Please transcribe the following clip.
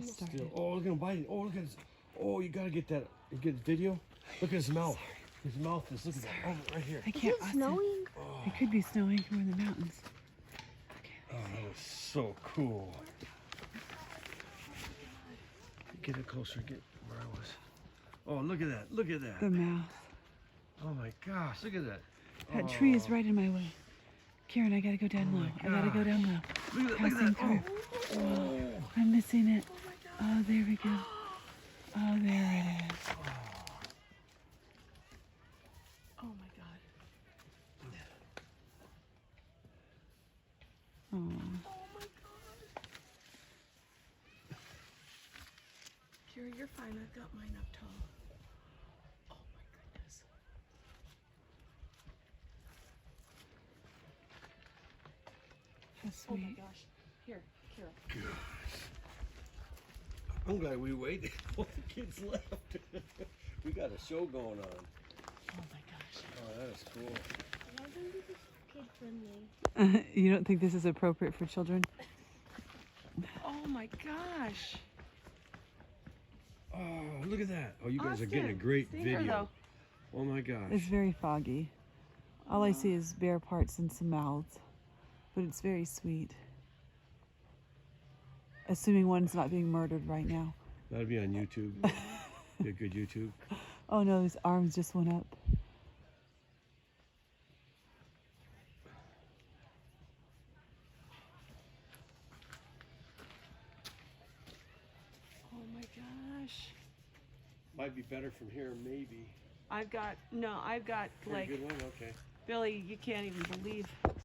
just started. Still. Oh, look at him biting. Oh, look at his. Oh, you gotta get that. You get the video. Look at his mouth. Sorry. His mouth is. Look at that. Oh, right here. I can't. Is it snowing? Oh. It could be snowing. We're in the mountains. Okay. Oh, that is so cool. Get it closer. Get where I was. Oh, look at that. Look at that. The mouth. Oh my gosh. Look at that. That tree is right in my way. Karen, I gotta go down low. I gotta go down low. Look at that. Passing Look at that. through. Oh. I'm missing it. Oh, there we go. Oh, there it is. Oh my god. Oh. Oh my god. Kira, you're fine. I've got mine up tall. Oh my goodness. How Oh my sweet. gosh. Here, Kira. I'm glad we waited. All the kids left. We got a show going on. Oh my gosh. Oh, that is cool. Why don't you just kid friendly? You don't think this is appropriate for children? Oh my gosh. Oh, look at that. Oh, you guys are Austin, getting a great see her, video. though. Oh my gosh. It's very foggy. All I see is bare parts and some mouths, but it's very sweet. Assuming one's not being murdered right now. That'd be on YouTube. Be a good YouTube. Oh no, his arms just went up. Oh my gosh. Might be better from here, maybe. I've got Pretty like, good one? Okay. Billy, you can't even believe